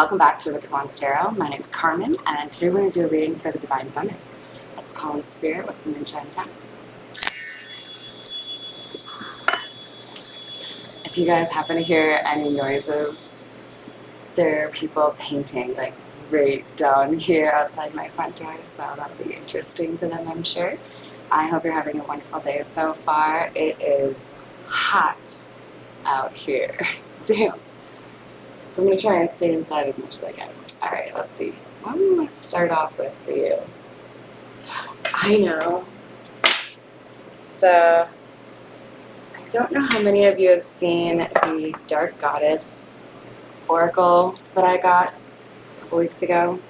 Welcome back to Wicked Ones Tarot. My name is Carmen, and today we're going to do a reading for the Divine Feminine. Let's call in Spirit with some Moonshine Tap. If you guys happen to hear any noises, there are people painting like right down here outside my front door, so that'll be interesting for them, I'm sure. I hope you're having a wonderful day so far. It is hot out here. Damn. So I'm going to try and stay inside as much as I can. Alright, let's see. What do we want to start off with for you? I know. So, I don't know how many of you have seen the Dark Goddess Oracle that I got a couple weeks ago.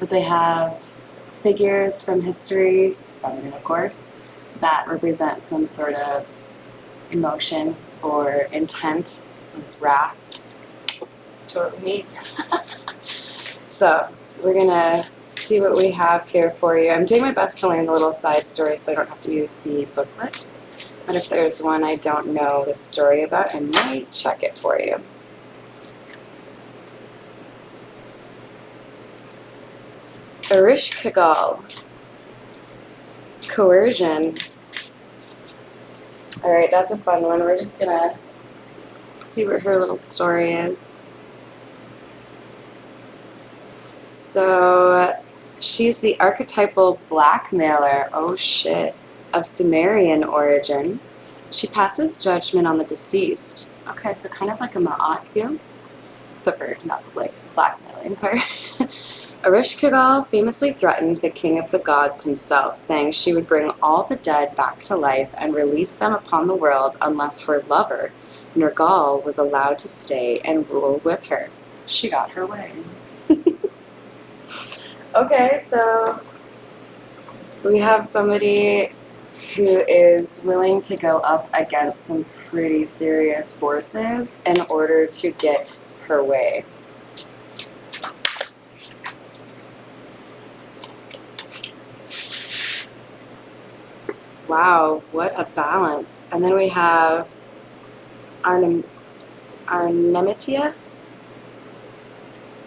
But they have figures from history, feminine of course, that represent some sort of emotion or intent. This one's wrath. It's totally me. So we're gonna see what we have here for you. I'm doing my best to learn the little side story so I don't have to use the booklet. But if there's one I don't know the story about, I might check it for you. Arishkagal. Coercion. Alright, that's a fun one. We're just gonna see what her little story is. So, she's the archetypal blackmailer, oh shit, of Sumerian origin. She passes judgment on the deceased. Okay, so kind of like a Ma'at view, except for not the blackmailing part. Arishkagal famously threatened the king of the gods himself, saying she would bring all the dead back to life and release them upon the world unless her lover, Nergal, was allowed to stay and rule with her. She got her way. Okay, so we have somebody who is willing to go up against some pretty serious forces in order to get her way. Wow, what a balance. And then we have Arnemitia.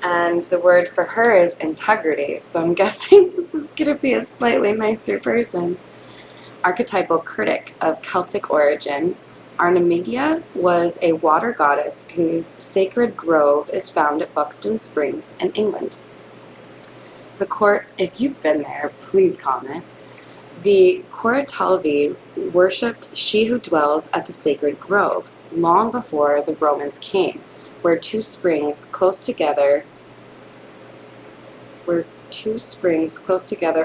And the word for her is integrity, so I'm guessing this is going to be a slightly nicer person. Archetypal critic of Celtic origin, Arnemitia was a water goddess whose sacred grove is found at Buxton Springs in England. The court, if you've been there, please comment. The Corritalvi worshipped she who dwells at the sacred grove, long before the Romans came, where two springs close together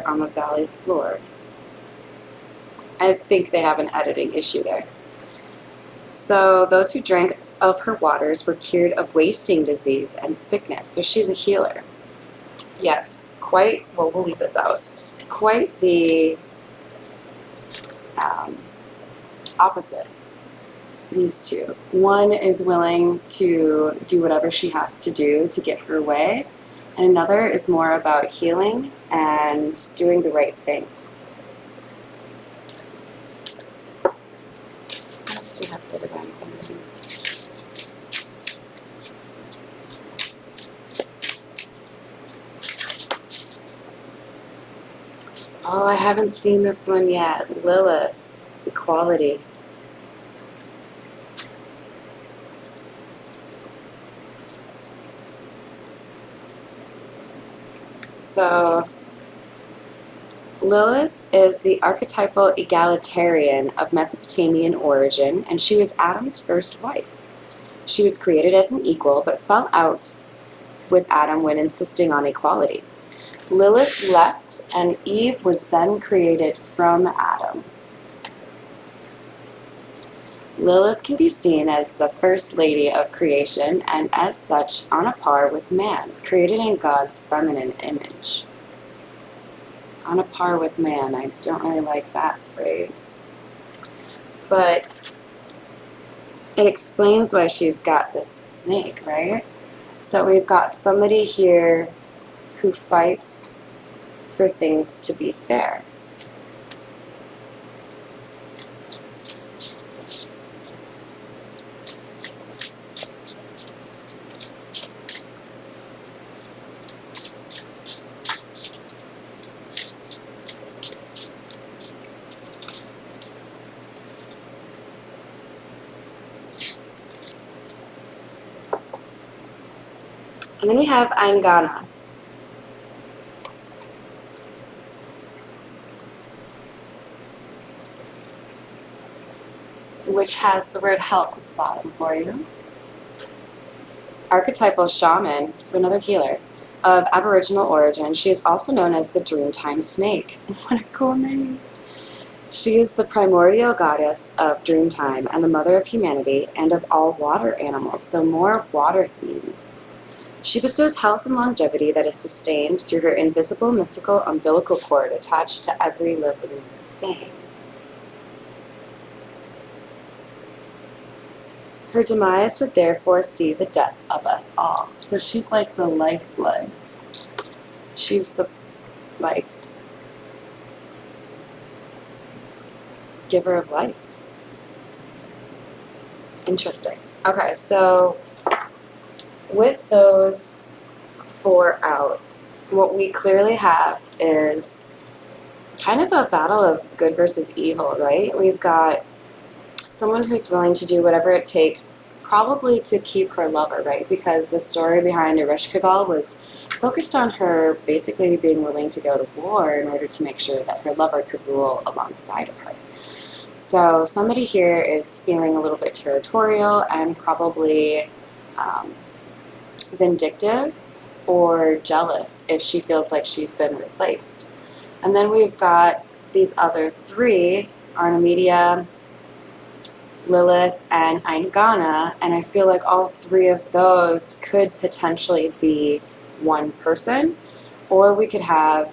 on the valley floor. I think they have an editing issue there. So those who drank of her waters were cured of wasting disease and sickness. So she's a healer. Yes, quite, well, we'll leave this out. Quite the opposite. These two. One is willing to do whatever she has to do to get her way, and another is more about healing and doing the right thing. What else do we have for the Divine Feminine? Oh, I haven't seen this one yet. Lilith, equality. So, Lilith is the archetypal egalitarian of Mesopotamian origin, and she was Adam's first wife. She was created as an equal, but fell out with Adam when insisting on equality. Lilith left, and Eve was then created from Adam. Lilith can be seen as the first lady of creation, and as such on a par with man, created in God's feminine image. On a par with man, I don't really like that phrase. But it explains why she's got this snake, right? So we've got somebody here who fights for things to be fair. And then we have Angana, which has the word health at the bottom for you. Archetypal Shaman, so another healer, of Aboriginal origin. She is also known as the Dreamtime Snake. What a cool name. She is the primordial goddess of Dreamtime and the mother of humanity and of all water animals, so more water theme. She bestows health and longevity that is sustained through her invisible mystical umbilical cord attached to every living thing. Her demise would therefore see the death of us all. So she's like the lifeblood. She's the, like, giver of life. Interesting. Okay, so with those 4 out, what we clearly have is kind of a battle of good versus evil, right? We've got someone who's willing to do whatever it takes, probably to keep her lover, right? Because the story behind Ereshkigal was focused on her basically being willing to go to war in order to make sure that her lover could rule alongside of her. So somebody here is feeling a little bit territorial and probably vindictive or jealous if she feels like she's been replaced. And then we've got these other 3, Arnemedia, Lilith, and Aingana, and I feel like all 3 of those could potentially be one person, or we could have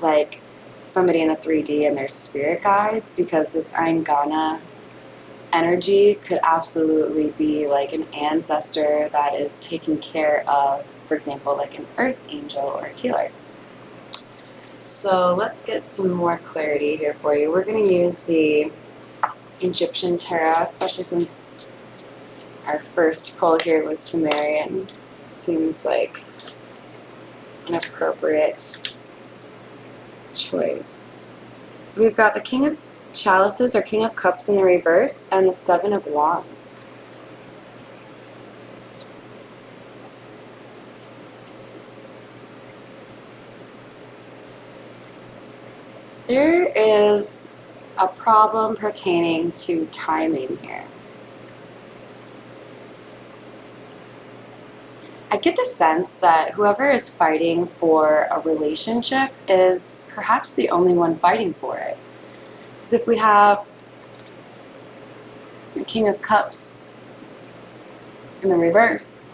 like somebody in the 3D and their spirit guides, because this Aingana energy could absolutely be like an ancestor that is taking care of, for example, like an earth angel or a healer. So let's get some more clarity here for you. We're going to use the Egyptian tarot, especially since our first pull here was Sumerian. Seems like an appropriate choice. So we've got the King of Chalices or King of Cups in the reverse and the 7 of Wands. There is a problem pertaining to timing here. I get the sense that whoever is fighting for a relationship is perhaps the only one fighting for it. Because if we have the King of Cups in the reverse,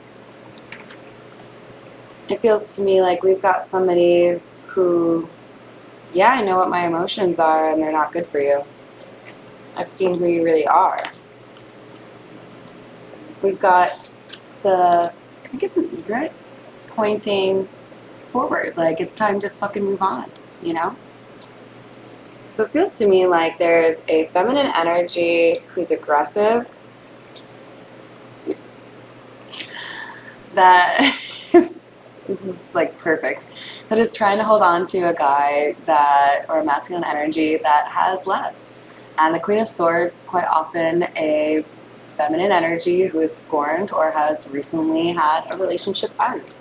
it feels to me like we've got somebody who, yeah, I know what my emotions are and they're not good for you. I've seen who you really are. We've got the, I think it's an egret, pointing forward, like it's time to fucking move on, you know? So it feels to me like there's a feminine energy who's aggressive that is, this is like perfect, that is trying to hold on to a guy that, or a masculine energy that has left. And the Queen of Swords is quite often a feminine energy who is scorned or has recently had a relationship end.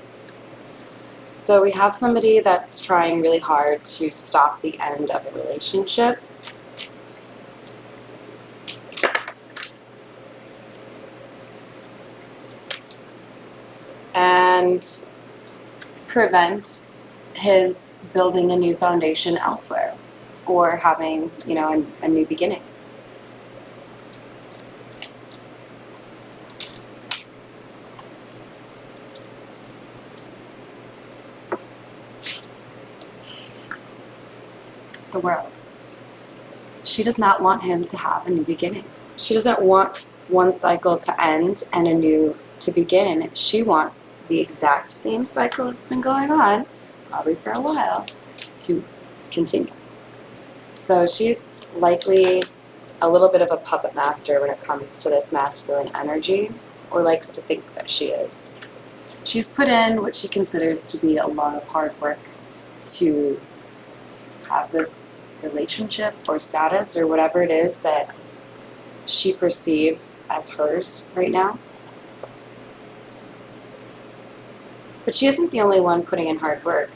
So we have somebody that's trying really hard to stop the end of a relationship. And prevent his building a new foundation elsewhere or having, you know, a new beginning. The World. She does not want him to have a new beginning. She doesn't want one cycle to end and a new to begin. She wants the exact same cycle that's been going on, probably for a while, to continue. So she's likely a little bit of a puppet master when it comes to this masculine energy, or likes to think that she is. She's put in what she considers to be a lot of hard work to have this relationship or status or whatever it is that she perceives as hers right now. But she isn't the only one putting in hard work.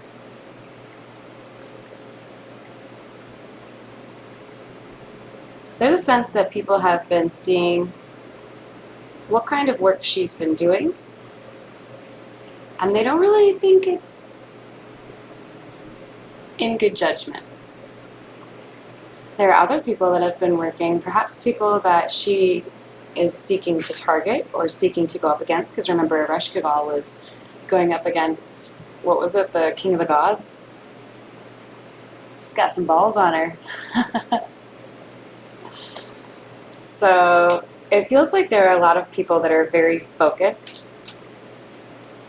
There's a sense that people have been seeing what kind of work she's been doing, and they don't really think it's in good judgment. There are other people that have been working, perhaps people that she is seeking to target or seeking to go up against, because remember, Reshkigal was going up against, what was it, the King of the Gods? She's got some balls on her. So it feels like there are a lot of people that are very focused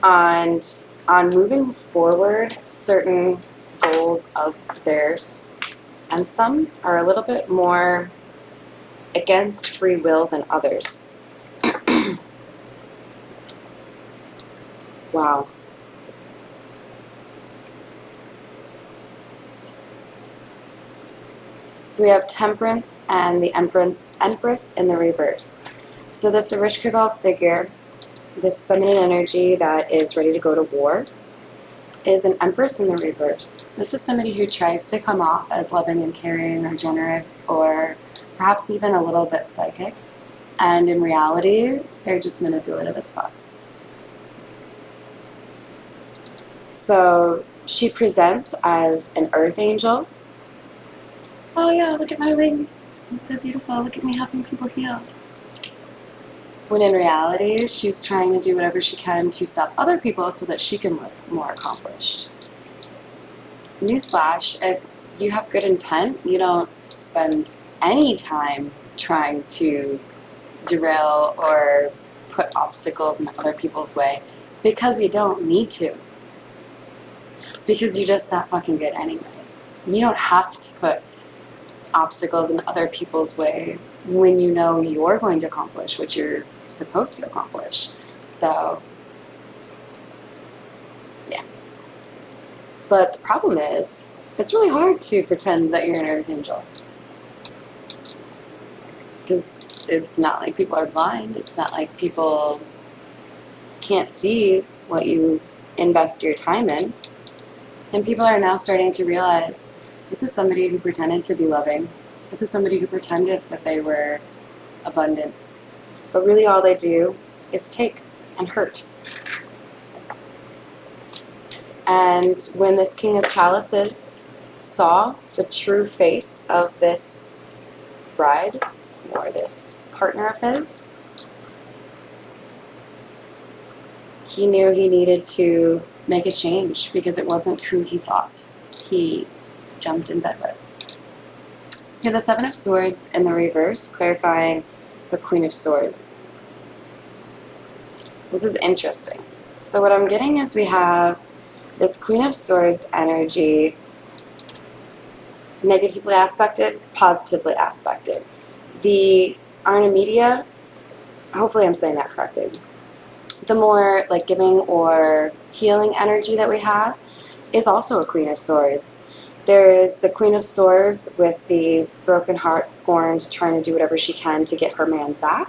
on moving forward certain goals of theirs, and some are a little bit more against free will than others. Wow. So we have Temperance and the Empress in the reverse. So this Ereshkigal figure, this feminine energy that is ready to go to war, is an Empress in the reverse. This is somebody who tries to come off as loving and caring or generous or perhaps even a little bit psychic. And in reality, they're just manipulative as fuck. So she presents as an earth angel. Oh yeah, look at my wings. I'm so beautiful. Look at me helping people heal. When in reality, she's trying to do whatever she can to stop other people so that she can look more accomplished. Newsflash, if you have good intent, you don't spend any time trying to derail or put obstacles in other people's way, because you don't need to. Because you're just that fucking good anyways. You don't have to put obstacles in other people's way when you know you're going to accomplish what you're supposed to accomplish. So, yeah. But the problem is, it's really hard to pretend that you're an earth angel. Because it's not like people are blind. It's not like people can't see what you invest your time in. And people are now starting to realize, this is somebody who pretended to be loving. This is somebody who pretended that they were abundant. But really all they do is take and hurt. And when this King of Chalices saw the true face of this bride, or this partner of his, he knew he needed to make a change because it wasn't who he thought he jumped in bed with. You have the Seven of Swords in the reverse, clarifying the Queen of Swords. This is interesting. So what I'm getting is we have this Queen of Swords energy negatively aspected, positively aspected. The Arnemedia, hopefully I'm saying that correctly, the more like giving or healing energy that we have is also a Queen of Swords. There is the Queen of Swords with the broken heart, scorned, trying to do whatever she can to get her man back,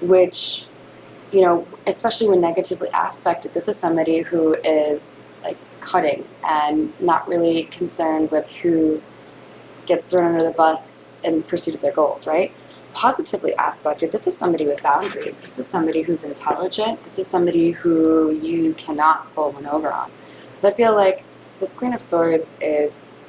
which, you know, especially when negatively aspected, this is somebody who is like cutting and not really concerned with who gets thrown under the bus in pursuit of their goals, right? Positively aspected, this is somebody with boundaries. This is somebody who's intelligent. This is somebody who you cannot pull one over on. So I feel like this Queen of Swords is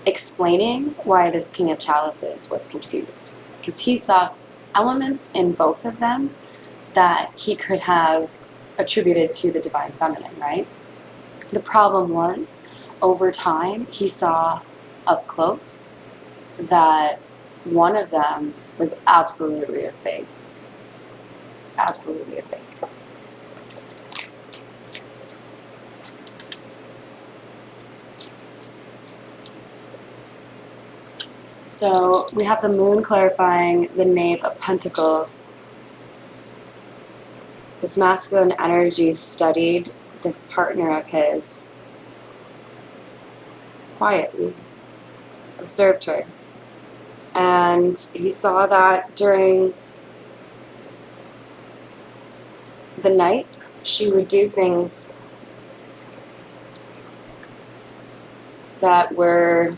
explaining why this King of Chalices was confused. Because he saw elements in both of them that he could have attributed to the Divine Feminine, right? The problem was, over time, he saw up close that one of them was absolutely a fake. Absolutely a fake. So we have the Moon clarifying the Knave of Pentacles. This masculine energy studied this partner of his quietly, observed her. And he saw that during the night she would do things that were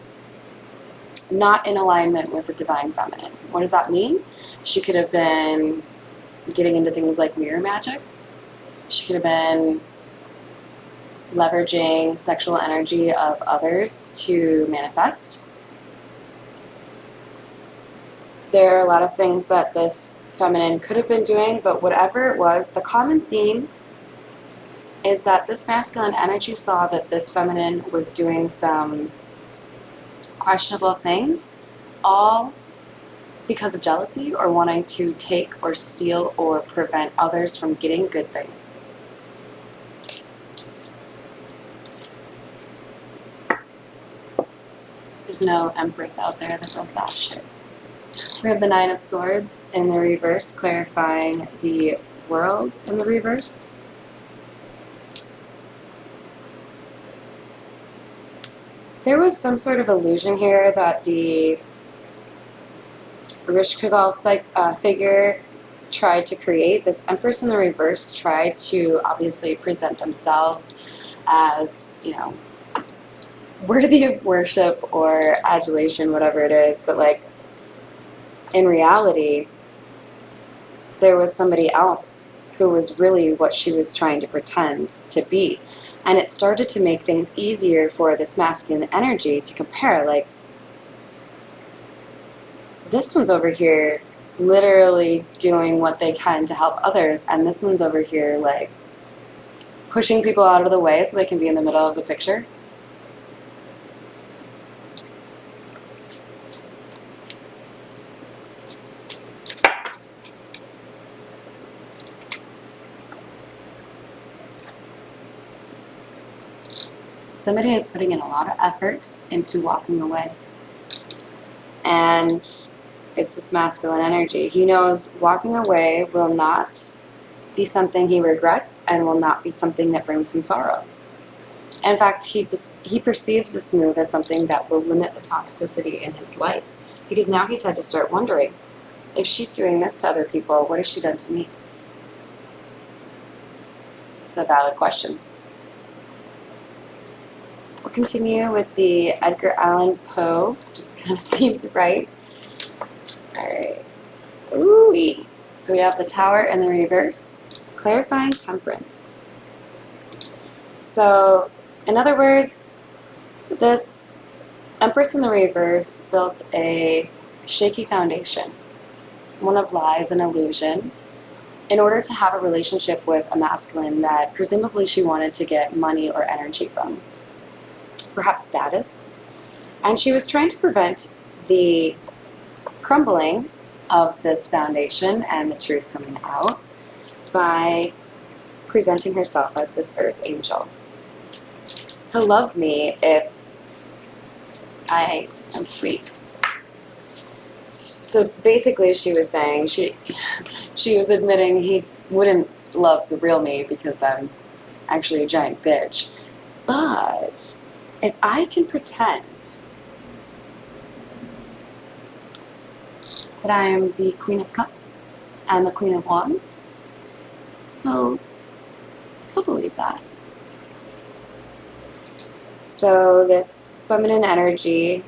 not in alignment with the divine feminine. What does that mean? She could have been getting into things like mirror magic. She could have been leveraging sexual energy of others to manifest. There are a lot of things that this feminine could have been doing, but whatever it was, the common theme is that this masculine energy saw that this feminine was doing some questionable things, all because of jealousy or wanting to take or steal or prevent others from getting good things. There's no Empress out there that does that shit. We have the Nine of Swords in the reverse, clarifying the world in the reverse. There was some sort of illusion here that the Rishkagal figure tried to create. This Empress in the reverse tried to obviously present themselves as, you know, worthy of worship or adulation, whatever it is, but like in reality, there was somebody else who was really what she was trying to pretend to be. And it started to make things easier for this masculine energy to compare. Like, this one's over here literally doing what they can to help others, and this one's over here like pushing people out of the way so they can be in the middle of the picture. Somebody is putting in a lot of effort into walking away. And it's this masculine energy. He knows walking away will not be something he regrets and will not be something that brings him sorrow. In fact, he perceives this move as something that will limit the toxicity in his life. Because now he's had to start wondering, if she's doing this to other people, what has she done to me? It's a valid question. We'll continue with the Edgar Allan Poe. Just kind of seems right. Alright. Ooh-wee. So we have the Tower in the reverse, clarifying Temperance. So, in other words, this Empress in the reverse built a shaky foundation, one of lies and illusion, in order to have a relationship with a masculine that presumably she wanted to get money or energy from. Perhaps status, and she was trying to prevent the crumbling of this foundation and the truth coming out by presenting herself as this earth angel. He'll love me if I am sweet. So basically she was saying, she was admitting he wouldn't love the real me because I'm actually a giant bitch. But if I can pretend that I am the Queen of Cups and the Queen of Wands, he'll believe that. So this feminine energy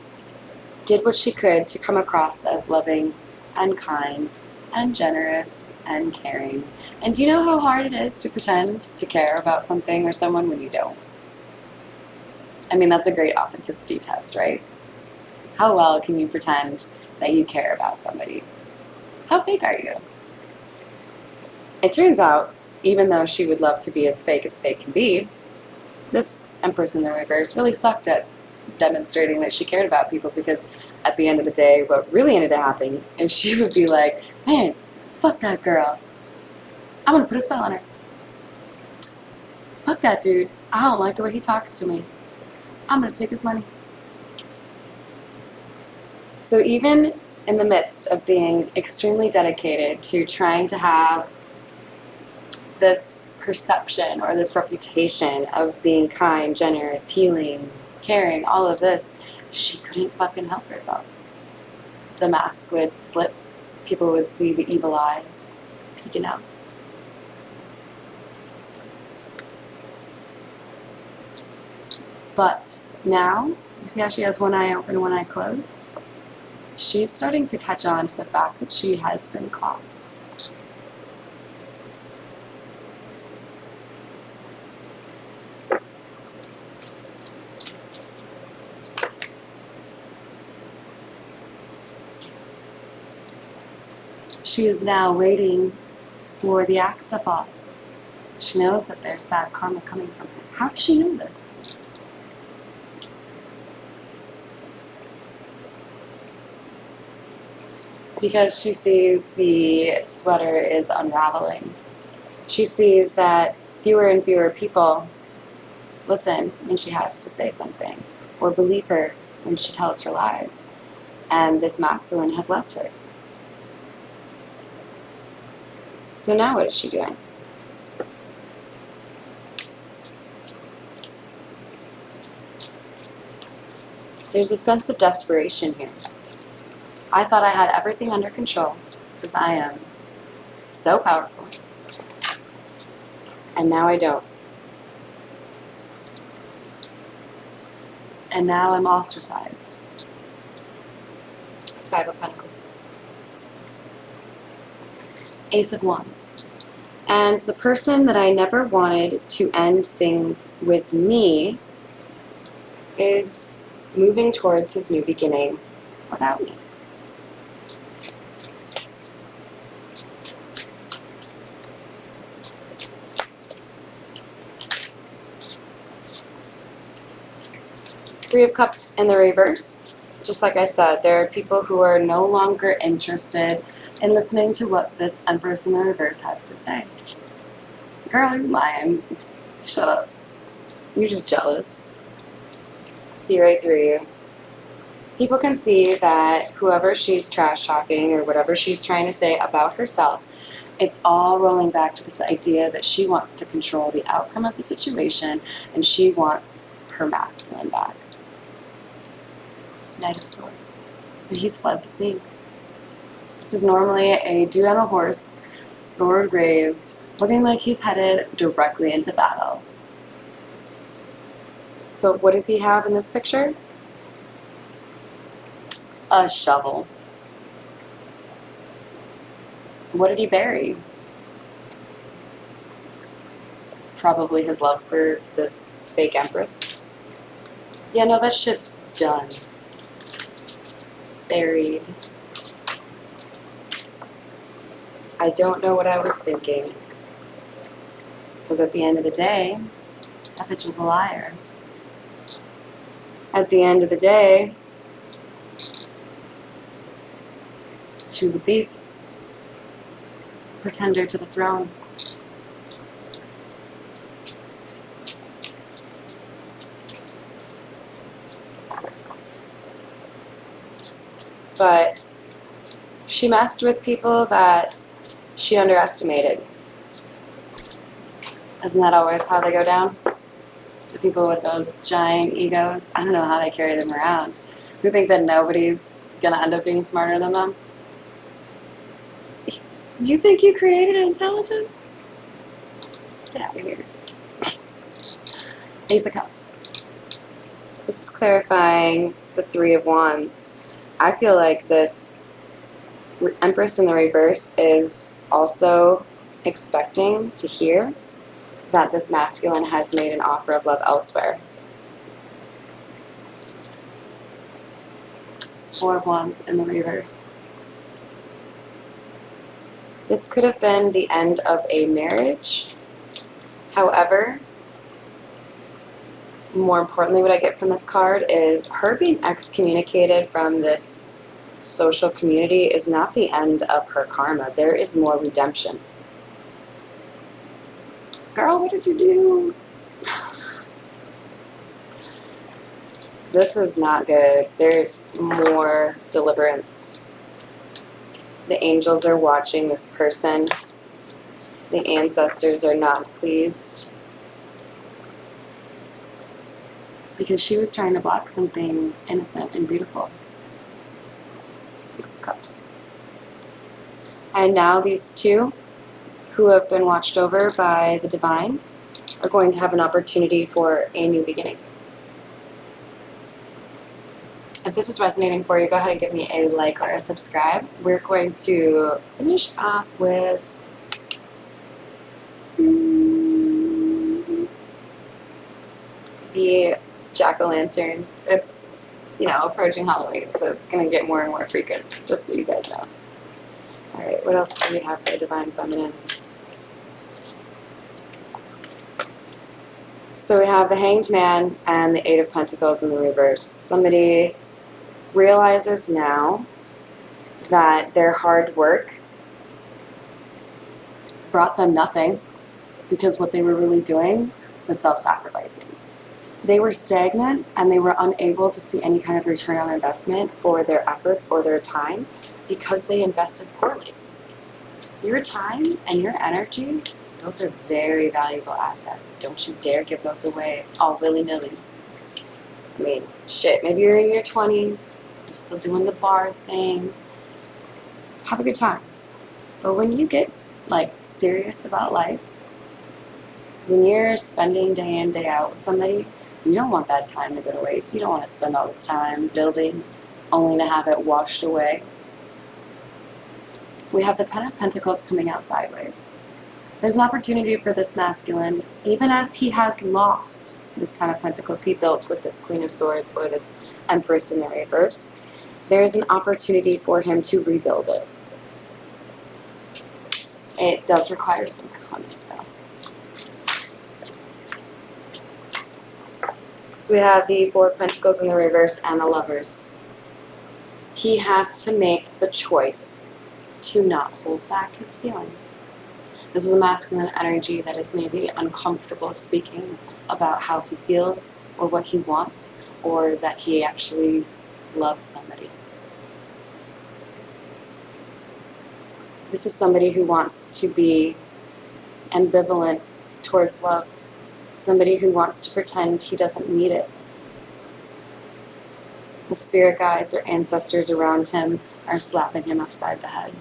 did what she could to come across as loving and kind and generous and caring. And do you know how hard it is to pretend to care about something or someone when you don't? I mean, that's a great authenticity test, right? How well can you pretend that you care about somebody? How fake are you? It turns out, even though she would love to be as fake can be, this Empress in the reverse really sucked at demonstrating that she cared about people, because at the end of the day, what really ended up happening is she would be like, man, fuck that girl. I'm gonna put a spell on her. Fuck that dude. I don't like the way he talks to me. I'm going to take his money. So even in the midst of being extremely dedicated to trying to have this perception or this reputation of being kind, generous, healing, caring, all of this, she couldn't fucking help herself. The mask would slip. People would see the evil eye peeking out. But now, you see how she has one eye open and one eye closed? She's starting to catch on to the fact that she has been caught. She is now waiting for the axe to fall. She knows that there's bad karma coming from her. How does she know this? Because she sees the sweater is unraveling. She sees that fewer and fewer people listen when she has to say something, or believe her when she tells her lies. And this masculine has left her. So now what is she doing? There's a sense of desperation here. I thought I had everything under control because I am so powerful. And now I don't. And now I'm ostracized. 5 of Pentacles. Ace of Wands. And the person that I never wanted to end things with me is moving towards his new beginning without me. Three of Cups in the reverse. Just like I said, there are people who are no longer interested in listening to what this Empress in the reverse has to say. Girl, you're lying. Shut up. You're just jealous. See right through you. People can see that whoever she's trash talking or whatever she's trying to say about herself, it's all rolling back to this idea that she wants to control the outcome of the situation and she wants her masculine back. Knight of Swords. But he's fled the scene. This is normally a dude on a horse, sword raised, looking like he's headed directly into battle. But what does he have in this picture? A shovel. What did he bury? Probably his love for this fake Empress. Yeah, no, that shit's done. Buried. I don't know what I was thinking. Because at the end of the day, that bitch was a liar. At the end of the day, she was a thief. Pretender to the throne. But she messed with people that she underestimated. Isn't that always how they go down? The people with those giant egos, I don't know how they carry them around, who think that nobody's gonna end up being smarter than them. Do you think you created intelligence? Get out of here. Ace of Cups. This is clarifying the Three of Wands. I feel like this Empress in the reverse is also expecting to hear that this masculine has made an offer of love elsewhere. Four of Wands in the reverse. This could have been the end of a marriage. However, more importantly, what I get from this card is her being excommunicated from this social community is not the end of her karma. There is more redemption. Girl, what did you do? This is not good. There's more deliverance. The angels are watching this person. The ancestors are not pleased. Because she was trying to block something innocent and beautiful. Six of Cups. And now these two, who have been watched over by the divine, are going to have an opportunity for a new beginning. If this is resonating for you, go ahead and give me a like or a subscribe. We're going to finish off with the jack-o'-lantern. It's, approaching Halloween, so it's going to get more and more frequent, just so you guys know. All right, what else do we have for Divine Feminine? So we have the Hanged Man and the Eight of Pentacles in the reverse. Somebody realizes now that their hard work brought them nothing, because what they were really doing was self-sacrificing. They were stagnant and they were unable to see any kind of return on investment for their efforts or their time because they invested poorly. Your time and your energy, those are very valuable assets. Don't you dare give those away all willy-nilly. I mean, shit, maybe you're in your 20s, you're still doing the bar thing. Have a good time. But when you get, serious about life, when you're spending day in, day out with somebody, you don't want that time to go to waste. You don't want to spend all this time building only to have it washed away. We have the Ten of Pentacles coming out sideways. There's an opportunity for this masculine, even as he has lost this Ten of Pentacles he built with this Queen of Swords or this Empress in the reverse. There's an opportunity for him to rebuild it. It does require some calmness, though. So we have the Four of Pentacles in the reverse and the Lovers. He has to make the choice to not hold back his feelings. This is a masculine energy that is maybe uncomfortable speaking about how he feels or what he wants, or that he actually loves somebody. This is somebody who wants to be ambivalent towards love. Somebody who wants to pretend he doesn't need it. The spirit guides or ancestors around him are slapping him upside the head.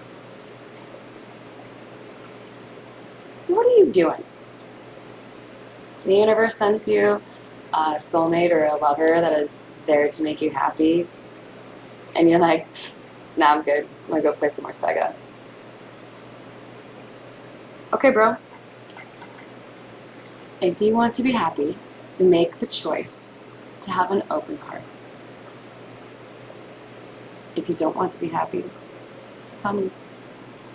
What are you doing? The universe sends you a soulmate or a lover that is there to make you happy, and you're like, nah, I'm good. I'm gonna go play some more Sega. Okay, bro. If you want to be happy, make the choice to have an open heart. If you don't want to be happy, that's on you.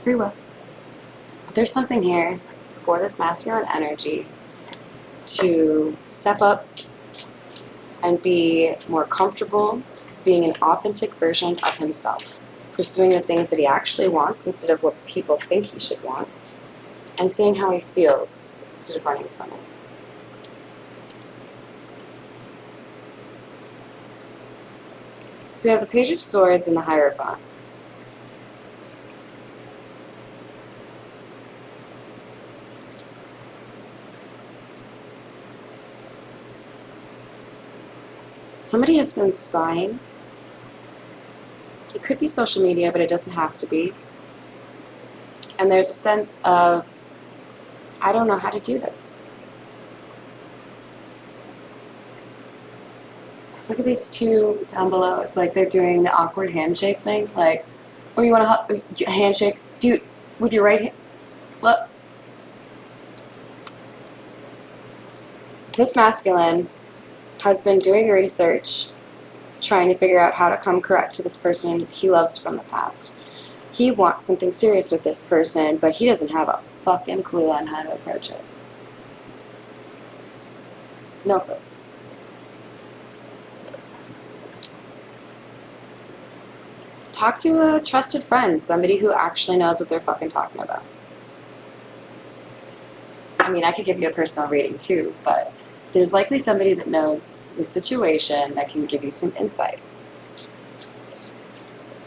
Free will. But there's something here for this masculine energy to step up and be more comfortable being an authentic version of himself, pursuing the things that he actually wants instead of what people think he should want, and seeing how he feels instead of running from it. So we have the Page of Swords and the Hierophant. Somebody has been spying. It could be social media, but it doesn't have to be. And there's a sense of, I don't know how to do this. Look at these two down below. It's like they're doing the awkward handshake thing. Like, or you want to handshake? Do you, with your right hand? What? This masculine has been doing research, trying to figure out how to come correct to this person he loves from the past. He wants something serious with this person, but he doesn't have a fucking clue on how to approach it. No clue. Talk to a trusted friend, somebody who actually knows what they're fucking talking about. I mean, I could give you a personal reading too, but there's likely somebody that knows the situation that can give you some insight.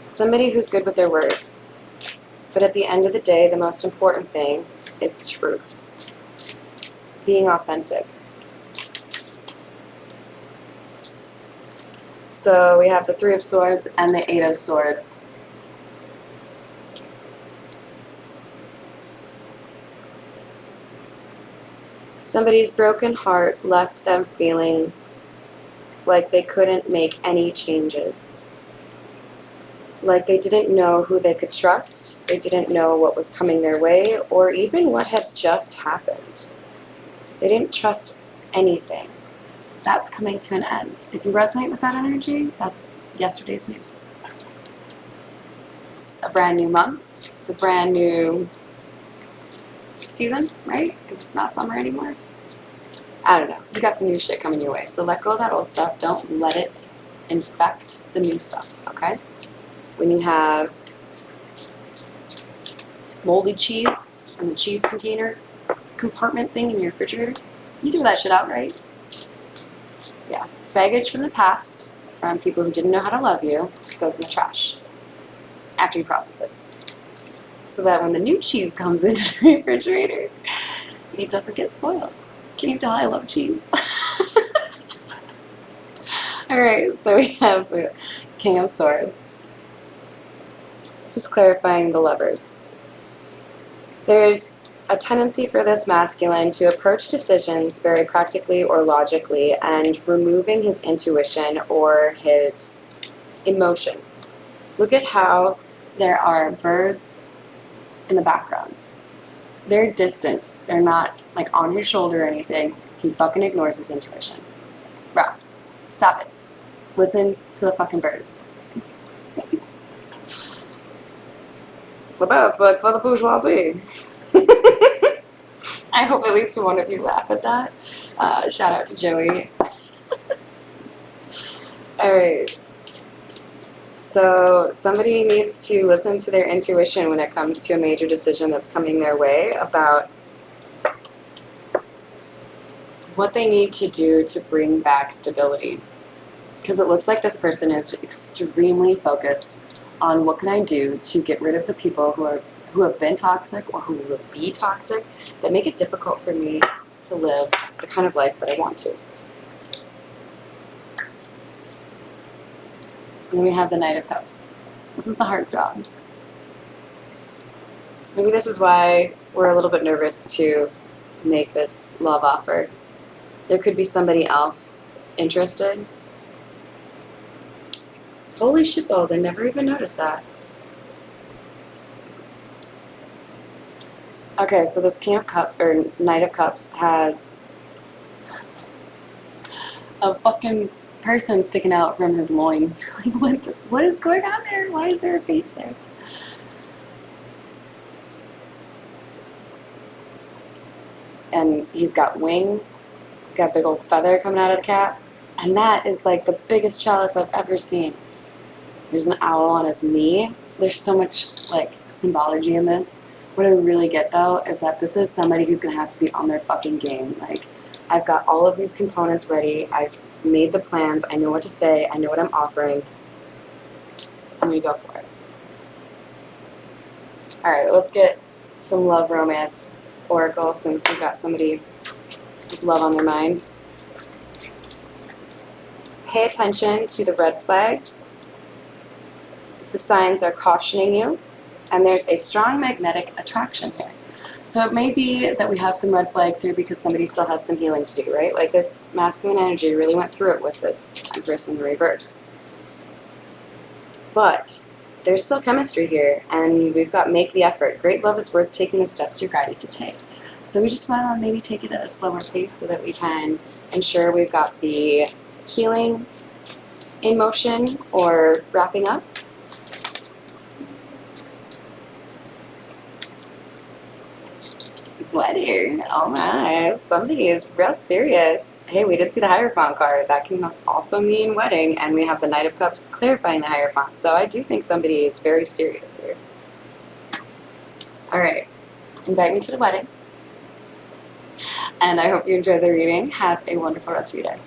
Somebody who's good with their words. But at the end of the day, the most important thing is truth. Being authentic. So we have the Three of Swords and the Eight of Swords. Somebody's broken heart left them feeling like they couldn't make any changes. Like they didn't know who they could trust, they didn't know what was coming their way, or even what had just happened. They didn't trust anything. That's coming to an end. If you resonate with that energy, that's yesterday's news. It's a brand new month. It's a brand new season, right? Because it's not summer anymore. I don't know. You got some new shit coming your way. So let go of that old stuff. Don't let it infect the new stuff, okay? When you have moldy cheese in the cheese container compartment thing in your refrigerator, you threw that shit out, right? Yeah. Baggage from the past, from people who didn't know how to love you, goes in the trash after you process it. So that when the new cheese comes into the refrigerator, it doesn't get spoiled. Can you tell I love cheese? Alright, so we have the King of Swords. This is clarifying the lovers. There's a tendency for this masculine to approach decisions very practically or logically and removing his intuition or his emotion. Look at how there are birds in the background. They're distant. They're not like on his shoulder or anything. He fucking ignores his intuition. Bro, stop it. Listen to the fucking birds. The birds work for the bourgeoisie. I hope at least one of you laugh at that. Shout out to Joey. Alright. So somebody needs to listen to their intuition when it comes to a major decision that's coming their way about what they need to do to bring back stability. Because it looks like this person is extremely focused on what can I do to get rid of the people who have been toxic or who will be toxic that make it difficult for me to live the kind of life that I want to. And then we have the Knight of Cups. This is the heartthrob. Maybe this is why we're a little bit nervous to make this love offer. There could be somebody else interested. Holy shitballs, I never even noticed that. Okay, so this King of Cups, or Knight of Cups, has a fucking person sticking out from his loin. Like, what is going on there? Why is there a face there? And he's got wings. He's got a big old feather coming out of the cap. And that is like the biggest chalice I've ever seen. There's an owl on his knee. There's so much like symbology in this. What I really get though is that this is somebody who's gonna have to be on their fucking game. Like, I've got all of these components ready. I've made the plans. I know what to say. I know what I'm offering. I'm gonna go for it. Alright, let's get some love romance oracle since we've got somebody with love on their mind. Pay attention to the red flags. The signs are cautioning you, and there's a strong magnetic attraction here. So it may be that we have some red flags here because somebody still has some healing to do, right? Like this masculine energy really went through it with this Empress in the reverse. But there's still chemistry here, and we've got make the effort. Great love is worth taking the steps you're guided to take. So we just want to maybe take it at a slower pace so that we can ensure we've got the healing in motion or wrapping up. Wedding. Oh my, somebody is real serious. Hey, we did see the Hierophant card. That can also mean wedding, and we have the Knight of Cups clarifying the Hierophant. So I do think somebody is very serious here. Alright, invite me to the wedding. And I hope you enjoy the reading. Have a wonderful rest of your day.